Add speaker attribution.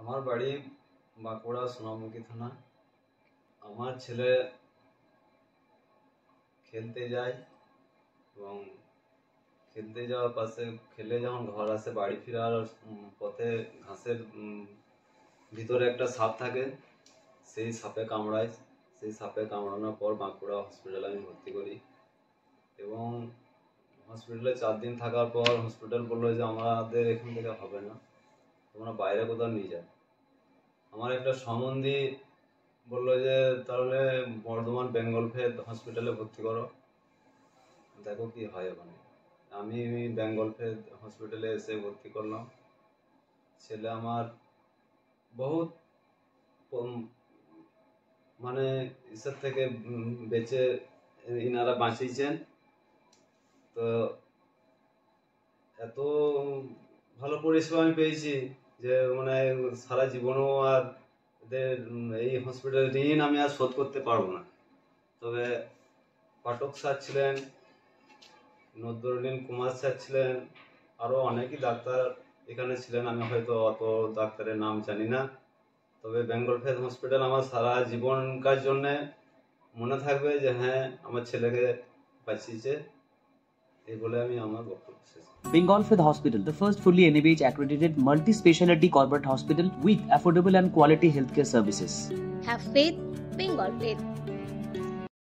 Speaker 1: আমার বাড়ি বাঁকুড়া সোনামুখী থানা। আমার ছেলে খেলতে যায় এবং খেলতে যাওয়ার পাশে খেলে যখন ঘর আসে বাড়ি ফেরার পথে ঘাসের ভিতরে একটা সাপ থাকে, সেই সাপে কামড়ায়। সেই সাপে কামড়ানোর পর বাঁকুড়া হসপিটালে আমি ভর্তি করি এবং হসপিটালে 4 দিন থাকার পর হসপিটাল বললো যে আমাদের এখান থেকে হবে না, তোমরা বাইরে কোথাও নিয়ে যাও। আমার একটা সম্বন্ধী বললো যে তাহলে বর্ধমান বেঙ্গল ফেদ হসপিটালে ভর্তি করো, দেখো কি হয় ওখানে। আমি বেঙ্গল ফেদ হসপিটালে এসে ভর্তি করলাম। ছেলে আমার বহুত মানে ঈশ্বর থেকে বেঁচে ইনারা বাঁচিয়েছেন। তো এত ভালো পরিষেবা আমি পেয়েছি যে মানে সারা জীবনও আর এদের এই হসপিটাল ঋণ আমি আর শোধ করতে পারবো না। তবে পাঠক স্যার ছিলেন, নজরুদ্দিন কুমার স্যার ছিলেন, আরও অনেকই ডাক্তার এখানে ছিলেন। আমি হয়তো অত ডাক্তারের নাম জানি না, তবে বেঙ্গল ফেদ হসপিটাল আমার সারা জীবনকার জন্যে মনে থাকবে যে হ্যাঁ আমার ছেলেকে বাঁচিয়েছে। এই বলে আমি আমার বক্তব্য শেষ।
Speaker 2: Bengal Fifth Hospital, the first fully NABH accredited multi-speciality corporate hospital with affordable and quality healthcare services.
Speaker 3: Have faith, Bengal Faith.